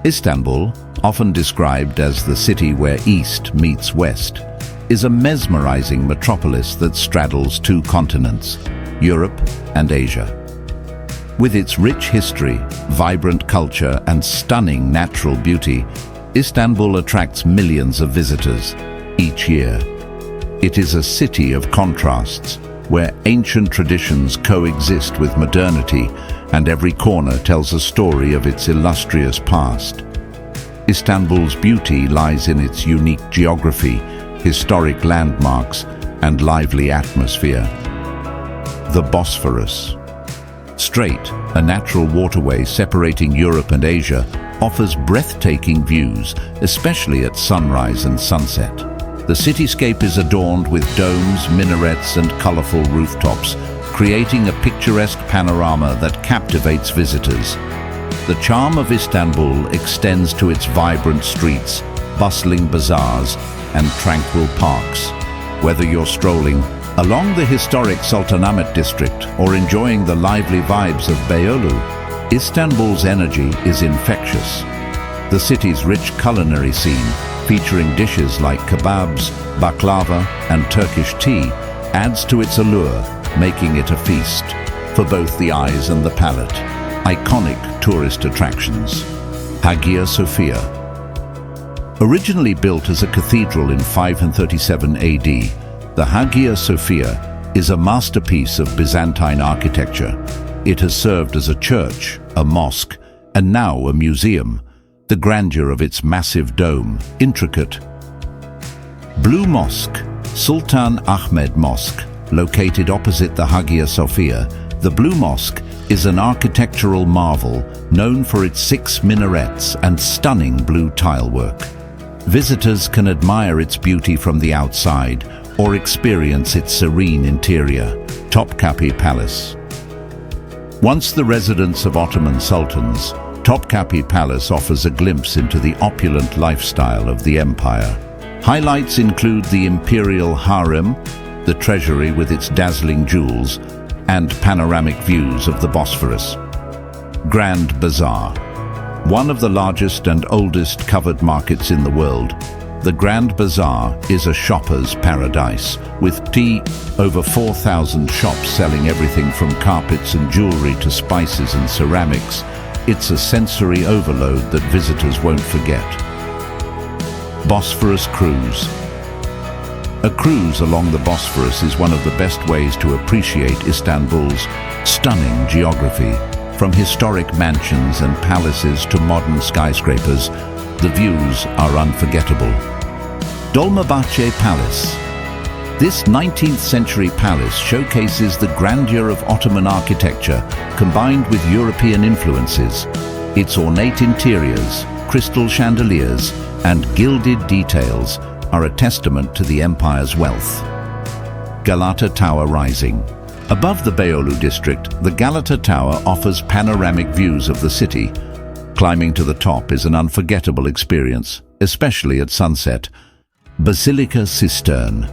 Istanbul, often described as the city where East meets West, is a mesmerizing metropolis that straddles two continents, Europe and Asia. With its rich history, vibrant culture, and stunning natural beauty, Istanbul attracts millions of visitors each year. It is a city of contrasts, where ancient traditions coexist with modernity, and every corner tells a story of its illustrious past. Istanbul's beauty lies in its unique geography, historic landmarks, and lively atmosphere. The Bosphorus. Strait, a natural waterway separating Europe and Asia, offers breathtaking views, especially at sunrise and sunset. The cityscape is adorned with domes, minarets, and colorful rooftops, creating a picturesque panorama that captivates visitors. The charm of Istanbul extends to its vibrant streets, bustling bazaars, and tranquil parks. Whether you're strolling along the historic Sultanahmet district or enjoying the lively vibes of Beyoğlu, Istanbul's energy is infectious. The city's rich culinary scene, featuring dishes like kebabs, baklava, and Turkish tea, adds to its allure, making it a feast for both the eyes and the palate. Iconic tourist attractions. Hagia Sophia. Originally built as a cathedral in 537 AD, the Hagia Sophia is a masterpiece of Byzantine architecture. It has served as a church, a mosque, and now a museum. The grandeur of its massive dome, intricate. Blue Mosque, Sultan Ahmed Mosque, located opposite the Hagia Sophia. The Blue Mosque is an architectural marvel known for its 6 minarets and stunning blue tilework. Visitors can admire its beauty from the outside or experience its serene interior. Topkapi Palace. Once the residence of Ottoman sultans, Topkapi Palace offers a glimpse into the opulent lifestyle of the empire. Highlights include the imperial harem, the treasury with its dazzling jewels, and panoramic views of the Bosphorus. Grand Bazaar. One of the largest and oldest covered markets in the world, the Grand Bazaar is a shopper's paradise, with over 4,000 shops selling everything from carpets and jewelry to spices and ceramics. It's a sensory overload that visitors won't forget. Bosphorus Cruise. A cruise along the Bosphorus is one of the best ways to appreciate Istanbul's stunning geography. From historic mansions and palaces to modern skyscrapers, the views are unforgettable. Dolmabahce Palace. This 19th century palace showcases the grandeur of Ottoman architecture combined with European influences. Its ornate interiors, crystal chandeliers, and gilded details are a testament to the empire's wealth. Galata Tower Rising. Above the Beyoğlu district, the Galata Tower offers panoramic views of the city. Climbing to the top is an unforgettable experience, especially at sunset. Basilica Cistern.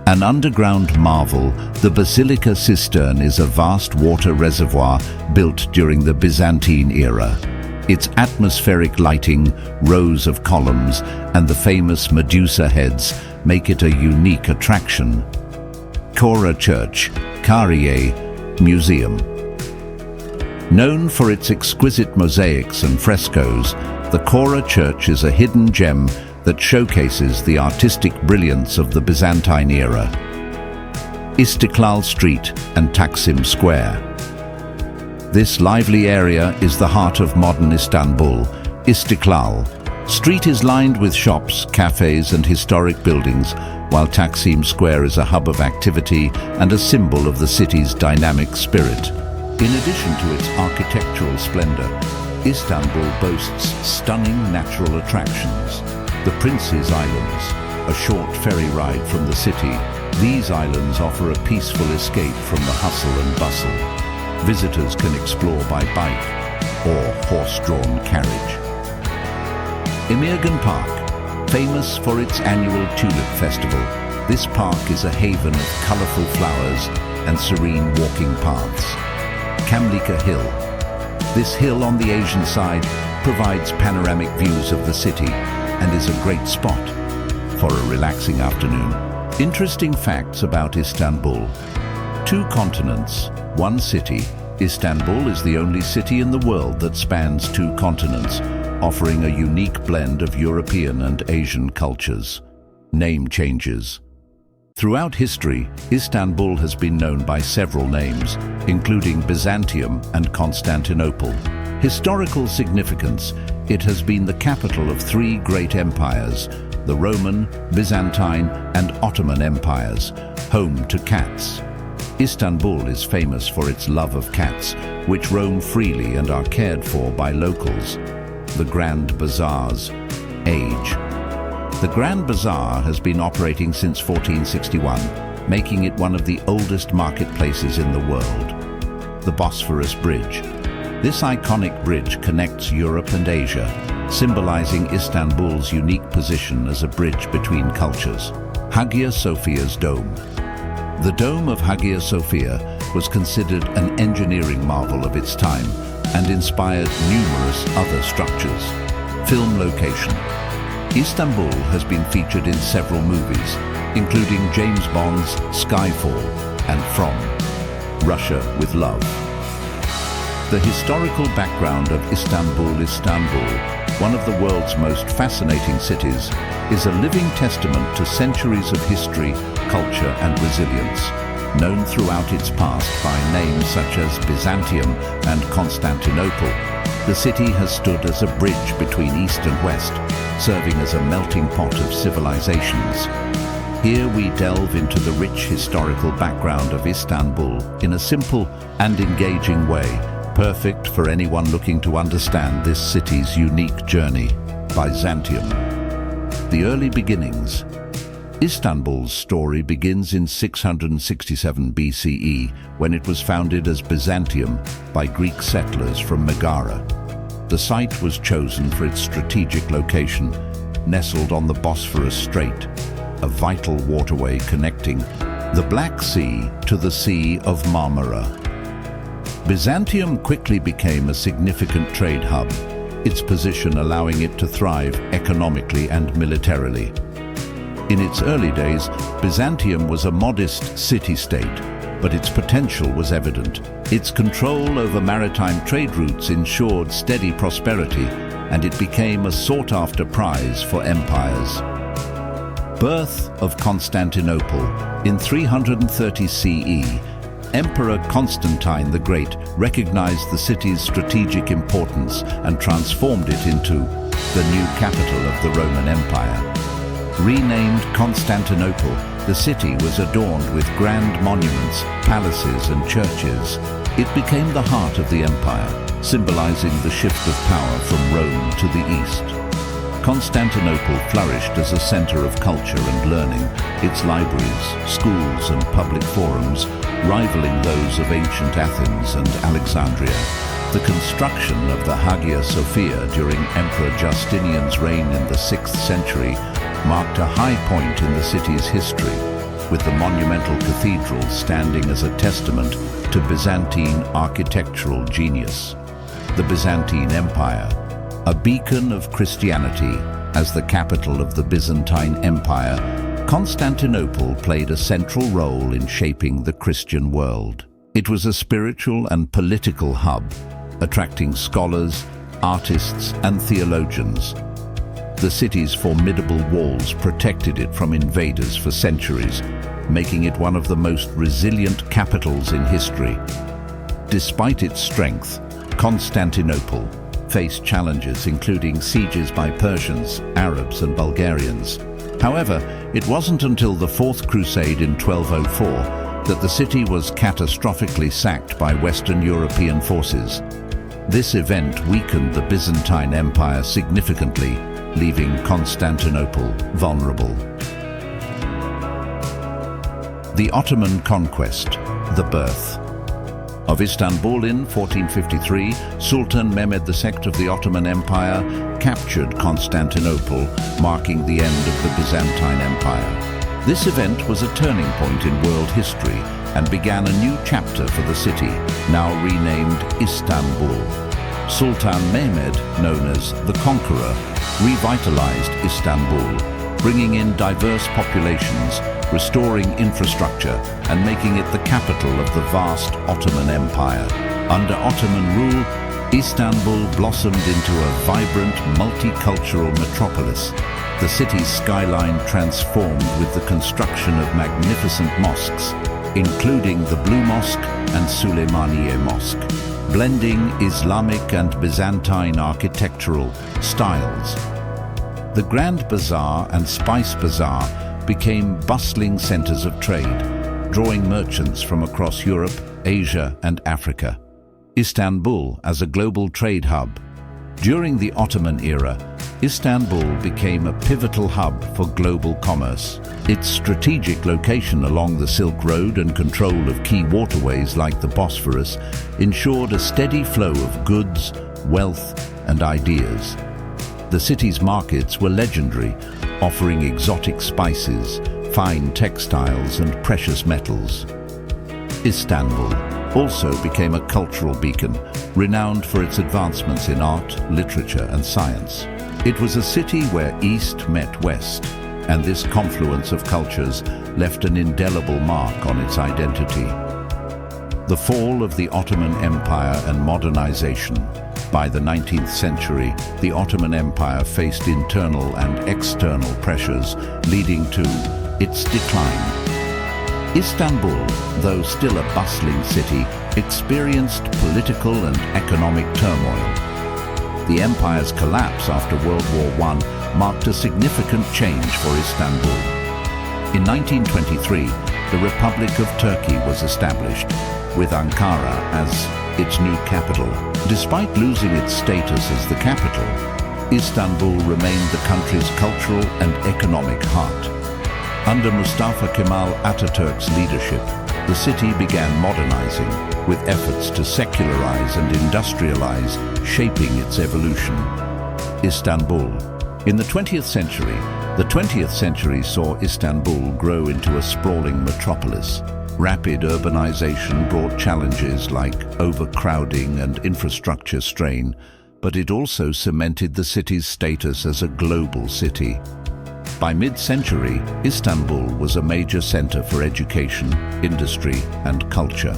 An underground marvel, the Basilica Cistern is a vast water reservoir built during the Byzantine era. Its atmospheric lighting, rows of columns, and the famous Medusa heads make it a unique attraction. Kora Church, Kariye Museum. Known for its exquisite mosaics and frescoes, the Kora Church is a hidden gem that showcases the artistic brilliance of the Byzantine era. Istiklal Street and Taksim Square. This lively area is the heart of modern Istanbul. Istiklal Street is lined with shops, cafes, and historic buildings, while Taksim Square is a hub of activity and a symbol of the city's dynamic spirit. In addition to its architectural splendor, Istanbul boasts stunning natural attractions. The Prince's Islands, a short ferry ride from the city. These islands offer a peaceful escape from the hustle and bustle. Visitors can explore by bike or horse-drawn carriage. Emirgan Park, famous for its annual tulip festival. This park is a haven of colorful flowers and serene walking paths. Kamlika Hill. This hill on the Asian side provides panoramic views of the city and is a great spot for a relaxing afternoon. Interesting facts about Istanbul. 2 continents, 1 city. Istanbul is the only city in the world that spans 2 continents, offering a unique blend of European and Asian cultures. Name changes. Throughout history, Istanbul has been known by several names, including Byzantium and Constantinople. Historical significance: it has been the capital of 3 great empires, the Roman, Byzantine, and Ottoman empires, home to cats. Istanbul is famous for its love of cats, which roam freely and are cared for by locals. The Grand Bazaar's age. The Grand Bazaar has been operating since 1461, making it one of the oldest marketplaces in the world. The Bosphorus Bridge. This iconic bridge connects Europe and Asia, symbolizing Istanbul's unique position as a bridge between cultures. Hagia Sophia's dome. The dome of Hagia Sophia was considered an engineering marvel of its time and inspired numerous other structures. Film location. Istanbul has been featured in several movies, including James Bond's Skyfall and From Russia with Love. The historical background of Istanbul, one of the world's most fascinating cities, is a living testament to centuries of history, culture, and resilience. Known throughout its past by names such as Byzantium and Constantinople, the city has stood as a bridge between East and West, serving as a melting pot of civilizations. Here we delve into the rich historical background of Istanbul in a simple and engaging way, perfect for anyone looking to understand this city's unique journey. Byzantium. The early beginnings. Istanbul's story begins in 667 BCE, when it was founded as Byzantium by Greek settlers from Megara. The site was chosen for its strategic location, nestled on the Bosphorus Strait, a vital waterway connecting the Black Sea to the Sea of Marmara. Byzantium quickly became a significant trade hub, its position allowing it to thrive economically and militarily. In its early days, Byzantium was a modest city-state, but its potential was evident. Its control over maritime trade routes ensured steady prosperity, and it became a sought-after prize for empires. Birth of Constantinople. In 330 CE, Emperor Constantine the Great recognized the city's strategic importance and transformed it into the new capital of the Roman Empire. Renamed Constantinople, the city was adorned with grand monuments, palaces, and churches. It became the heart of the empire, symbolizing the shift of power from Rome to the east. Constantinople flourished as a center of culture and learning, its libraries, schools, and public forums rivaling those of ancient Athens and Alexandria. The construction of the Hagia Sophia during Emperor Justinian's reign in the 6th century marked a high point in the city's history, with the monumental cathedral standing as a testament to Byzantine architectural genius. The Byzantine Empire, a beacon of Christianity. As the capital of the Byzantine Empire, Constantinople played a central role in shaping the Christian world. It was a spiritual and political hub, attracting scholars, artists, and theologians. The city's formidable walls protected it from invaders for centuries, making it one of the most resilient capitals in history. Despite its strength, Constantinople faced challenges including sieges by Persians, Arabs, and Bulgarians. However, it wasn't until the Fourth Crusade in 1204 that the city was catastrophically sacked by Western European forces. This event weakened the Byzantine Empire significantly, leaving Constantinople vulnerable. The Ottoman conquest, the birth of Istanbul. In 1453, Sultan Mehmed II of the Ottoman Empire captured Constantinople, marking the end of the Byzantine Empire. This event was a turning point in world history and began a new chapter for the city, now renamed Istanbul. Sultan Mehmed, known as the Conqueror, revitalized Istanbul, bringing in diverse populations, restoring infrastructure, and making it the capital of the vast Ottoman Empire. Under Ottoman rule, Istanbul blossomed into a vibrant, multicultural metropolis. The city's skyline transformed with the construction of magnificent mosques, including the Blue Mosque and Süleymaniye Mosque, blending Islamic and Byzantine architectural styles. The Grand Bazaar and Spice Bazaar became bustling centers of trade, drawing merchants from across Europe, Asia, and Africa. Istanbul as a global trade hub. During the Ottoman era, Istanbul became a pivotal hub for global commerce. Its strategic location along the Silk Road and control of key waterways like the Bosphorus ensured a steady flow of goods, wealth, and ideas. The city's markets were legendary, offering exotic spices, fine textiles, and precious metals. Istanbul also became a cultural beacon, renowned for its advancements in art, literature, and science. It was a city where East met West, and this confluence of cultures left an indelible mark on its identity. The fall of the Ottoman Empire and modernization. By the 19th century, the Ottoman Empire faced internal and external pressures, leading to its decline. Istanbul, though still a bustling city, experienced political and economic turmoil. The empire's collapse after World War I marked a significant change for Istanbul. In 1923, the Republic of Turkey was established, with Ankara as its new capital. Despite losing its status as the capital, Istanbul remained the country's cultural and economic heart. Under Mustafa Kemal Atatürk's leadership, the city began modernizing, with efforts to secularize and industrialize shaping its evolution. Istanbul. In the 20th century saw Istanbul grow into a sprawling metropolis. Rapid urbanization brought challenges like overcrowding and infrastructure strain, but it also cemented the city's status as a global city. By mid-century, Istanbul was a major center for education, industry, and culture.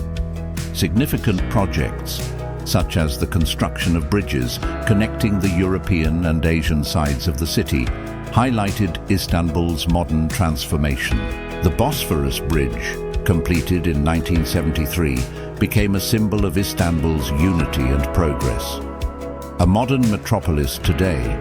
Significant projects, such as the construction of bridges connecting the European and Asian sides of the city, highlighted Istanbul's modern transformation. The Bosphorus Bridge, completed in 1973, became a symbol of Istanbul's unity and progress. A modern metropolis today,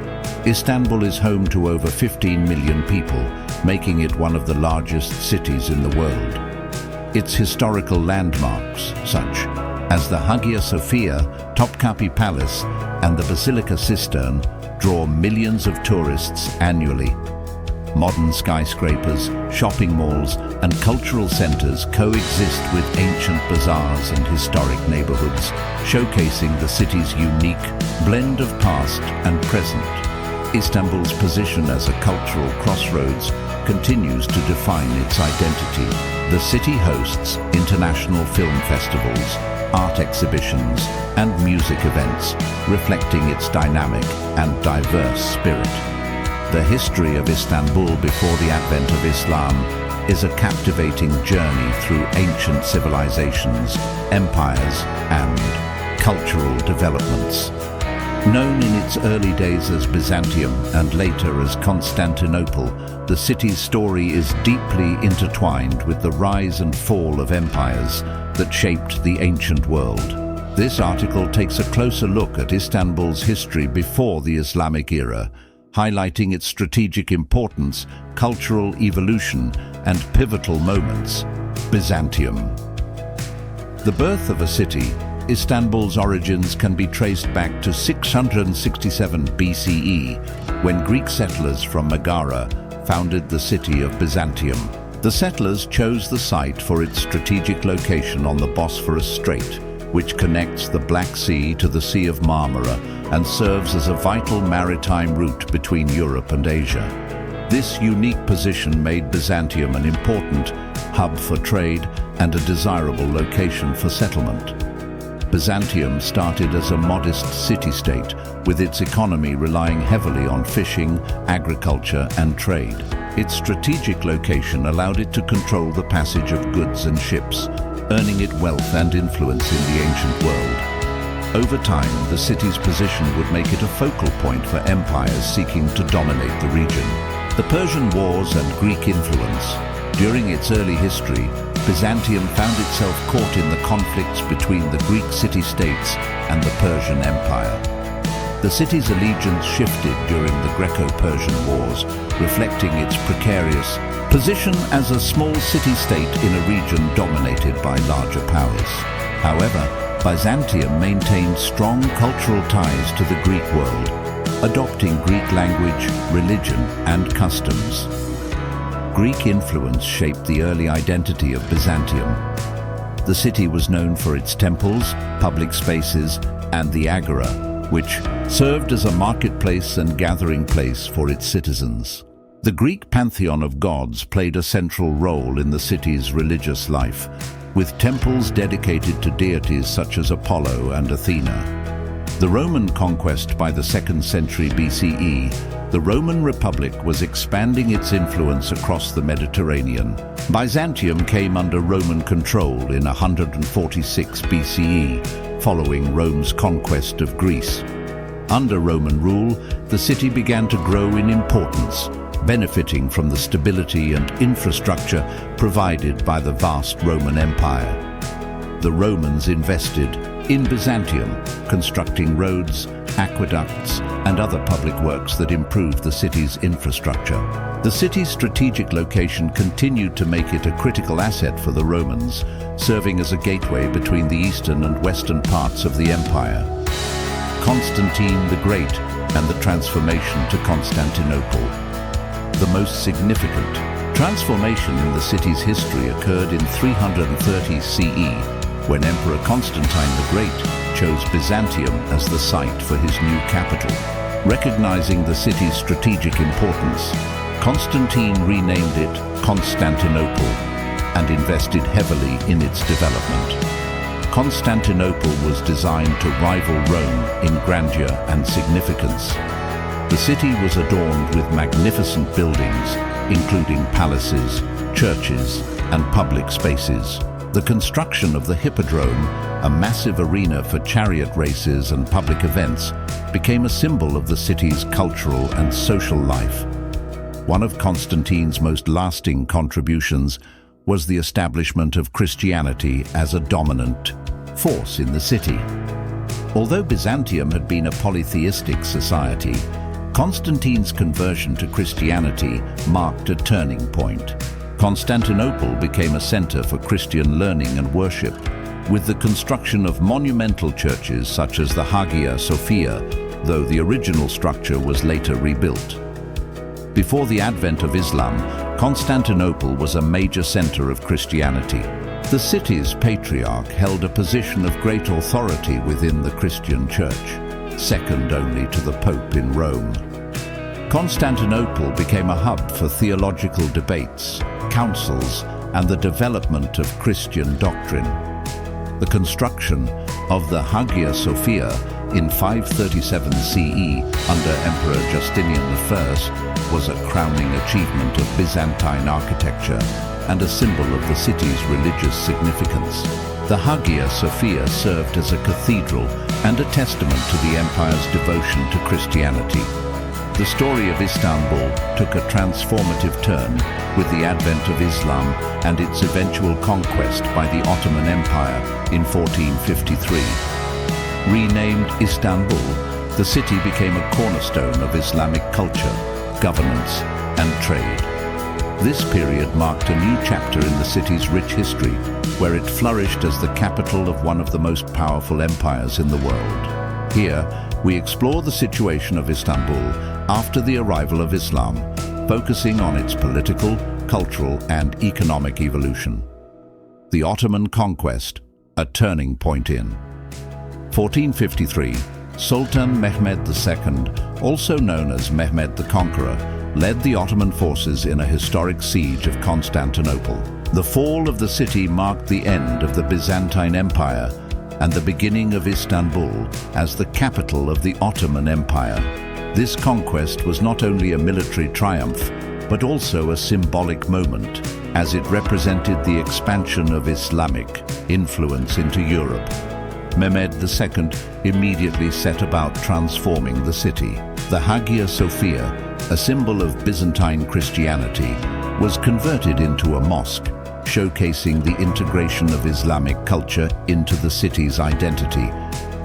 Istanbul is home to over 15 million people, making it one of the largest cities in the world. Its historical landmarks, such as the Hagia Sophia, Topkapi Palace, and the Basilica Cistern, draw millions of tourists annually. Modern skyscrapers, shopping malls, and cultural centers coexist with ancient bazaars and historic neighborhoods, showcasing the city's unique blend of past and present. Istanbul's position as a cultural crossroads continues to define its identity. The city hosts international film festivals, art exhibitions, and music events, reflecting its dynamic and diverse spirit. The history of Istanbul before the advent of Islam is a captivating journey through ancient civilizations, empires, and cultural developments. Known in its early days as Byzantium and later as Constantinople, the city's story is deeply intertwined with the rise and fall of empires that shaped the ancient world. This article takes a closer look at Istanbul's history before the Islamic era, highlighting its strategic importance, cultural evolution, and pivotal moments. Byzantium. The birth of a city, Istanbul's origins can be traced back to 667 BCE, when Greek settlers from Megara founded the city of Byzantium. The settlers chose the site for its strategic location on the Bosphorus Strait, which connects the Black Sea to the Sea of Marmara and serves as a vital maritime route between Europe and Asia. This unique position made Byzantium an important hub for trade and a desirable location for settlement. Byzantium started as a modest city-state, with its economy relying heavily on fishing, agriculture, and trade. Its strategic location allowed it to control the passage of goods and ships, earning it wealth and influence in the ancient world. Over time, the city's position would make it a focal point for empires seeking to dominate the region. The Persian Wars and Greek influence. During its early history, Byzantium found itself caught in the conflicts between the Greek city-states and the Persian Empire. The city's allegiance shifted during the Greco-Persian Wars, reflecting its precarious position as a small city-state in a region dominated by larger powers. However, Byzantium maintained strong cultural ties to the Greek world, adopting Greek language, religion, and customs. Greek influence shaped the early identity of Byzantium. The city was known for its temples, public spaces, and the agora, which served as a marketplace and gathering place for its citizens. The Greek pantheon of gods played a central role in the city's religious life, with temples dedicated to deities such as Apollo and Athena. The Roman conquest by the 2nd century BCE, the Roman Republic was expanding its influence across the Mediterranean. Byzantium came under Roman control in 146 BCE, following Rome's conquest of Greece. Under Roman rule, the city began to grow in importance, benefiting from the stability and infrastructure provided by the vast Roman Empire. The Romans invested in Byzantium, constructing roads, aqueducts, and other public works that improved the city's infrastructure. The city's strategic location continued to make it a critical asset for the Romans, serving as a gateway between the eastern and western parts of the empire. Constantine the Great and the transformation to Constantinople. The most significant transformation in the city's history occurred in 330 CE, when Emperor Constantine the Great chose Byzantium as the site for his new capital. Recognizing the city's strategic importance, Constantine renamed it Constantinople and invested heavily in its development. Constantinople was designed to rival Rome in grandeur and significance. The city was adorned with magnificent buildings, including palaces, churches, and public spaces. The construction of the Hippodrome, a massive arena for chariot races and public events, became a symbol of the city's cultural and social life. One of Constantine's most lasting contributions was the establishment of Christianity as a dominant force in the city. Although Byzantium had been a polytheistic society, Constantine's conversion to Christianity marked a turning point. Constantinople became a center for Christian learning and worship, with the construction of monumental churches such as the Hagia Sophia, though the original structure was later rebuilt. Before the advent of Islam, Constantinople was a major center of Christianity. The city's patriarch held a position of great authority within the Christian church, second only to the Pope in Rome. Constantinople became a hub for theological debates, councils, and the development of Christian doctrine. The construction of the Hagia Sophia in 537 CE under Emperor Justinian I was a crowning achievement of Byzantine architecture and a symbol of the city's religious significance. The Hagia Sophia served as a cathedral and a testament to the empire's devotion to Christianity. The story of Istanbul took a transformative turn with the advent of Islam and its eventual conquest by the Ottoman Empire in 1453. Renamed Istanbul, the city became a cornerstone of Islamic culture, governance, and trade. This period marked a new chapter in the city's rich history, where it flourished as the capital of one of the most powerful empires in the world. Here, we explore the situation of Istanbul after the arrival of Islam, focusing on its political, cultural, and economic evolution. The Ottoman conquest, a turning point in 1453, Sultan Mehmed II, also known as Mehmed the Conqueror, led the Ottoman forces in a historic siege of Constantinople. The fall of the city marked the end of the Byzantine Empire, and the beginning of Istanbul as the capital of the Ottoman Empire. This conquest was not only a military triumph, but also a symbolic moment, as it represented the expansion of Islamic influence into Europe. Mehmed II immediately set about transforming the city. The Hagia Sophia, a symbol of Byzantine Christianity, was converted into a mosque, showcasing the integration of Islamic culture into the city's identity.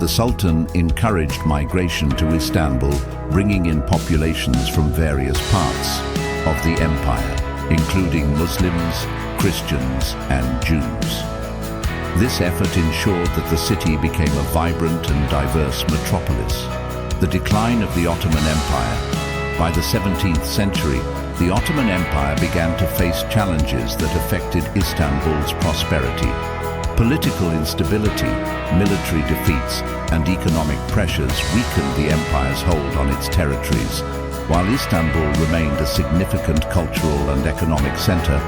The Sultan encouraged migration to Istanbul, bringing in populations from various parts of the empire, including Muslims, Christians, and Jews. This effort ensured that the city became a vibrant and diverse metropolis. The decline of the Ottoman Empire. By the 17th century, the Ottoman Empire began to face challenges that affected Istanbul's prosperity. Political instability, military defeats, and economic pressures weakened the empire's hold on its territories. While Istanbul remained a significant cultural and economic center,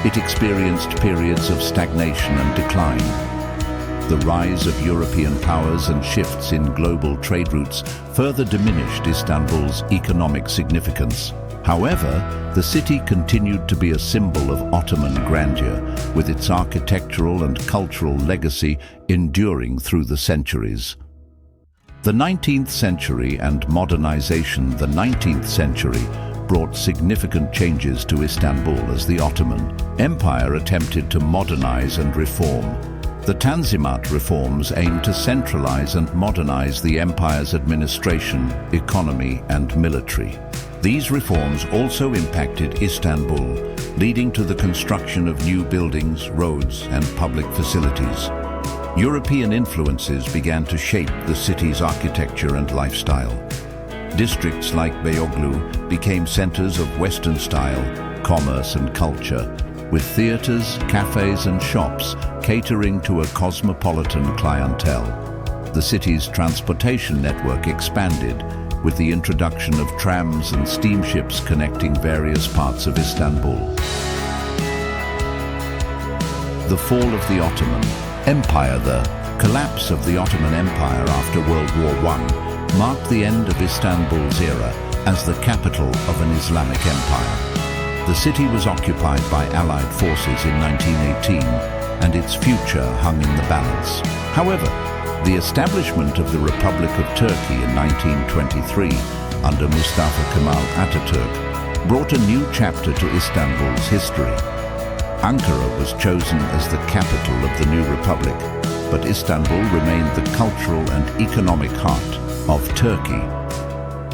it experienced periods of stagnation and decline. The rise of European powers and shifts in global trade routes further diminished Istanbul's economic significance. However, the city continued to be a symbol of Ottoman grandeur, with its architectural and cultural legacy enduring through the centuries. The 19th century and modernization. The 19th century brought significant changes to Istanbul as the Ottoman Empire attempted to modernize and reform. The Tanzimat reforms aimed to centralize and modernize the empire's administration, economy, and military. These reforms also impacted Istanbul, leading to the construction of new buildings, roads, and public facilities. European influences began to shape the city's architecture and lifestyle. Districts like Beyoğlu became centers of Western style, commerce, and culture, with theaters, cafes, and shops catering to a cosmopolitan clientele. The city's transportation network expanded, with the introduction of trams and steamships connecting various parts of Istanbul. The fall of the Ottoman Empire. The collapse of the Ottoman Empire after World War I marked the end of Istanbul's era as the capital of an Islamic empire. The city was occupied by Allied forces in 1918, and its future hung in the balance. However, the establishment of the Republic of Turkey in 1923 under Mustafa Kemal Atatürk brought a new chapter to Istanbul's history. Ankara was chosen as the capital of the new republic, but Istanbul remained the cultural and economic heart of Turkey.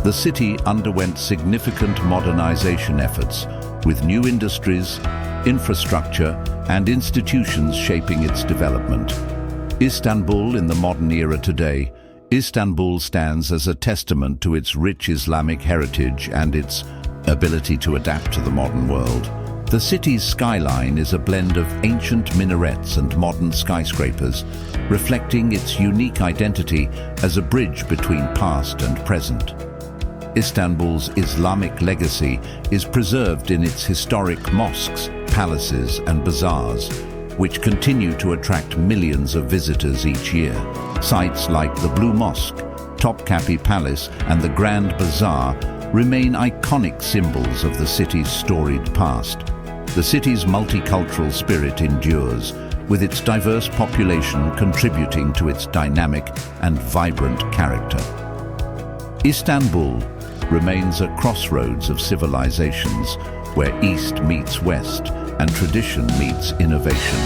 The city underwent significant modernization efforts, with new industries, infrastructure, and institutions shaping its development. Istanbul in the modern era today. Istanbul stands as a testament to its rich Islamic heritage and its ability to adapt to the modern world. The city's skyline is a blend of ancient minarets and modern skyscrapers, reflecting its unique identity as a bridge between past and present. Istanbul's Islamic legacy is preserved in its historic mosques, palaces, and bazaars, which continue to attract millions of visitors each year. Sites like the Blue Mosque, Topkapi Palace, and the Grand Bazaar remain iconic symbols of the city's storied past. The city's multicultural spirit endures, with its diverse population contributing to its dynamic and vibrant character. Istanbul remains a crossroads of civilizations, where East meets West and tradition meets innovation.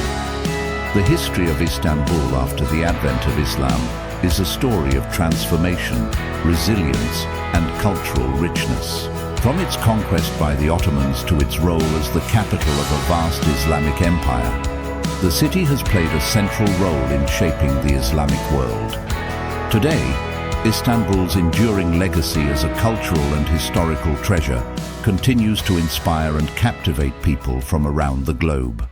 The history of Istanbul after the advent of Islam is a story of transformation, resilience, and cultural richness. From its conquest by the Ottomans to its role as the capital of a vast Islamic empire, the city has played a central role in shaping the Islamic world. Today, Istanbul's enduring legacy as a cultural and historical treasure continues to inspire and captivate people from around the globe.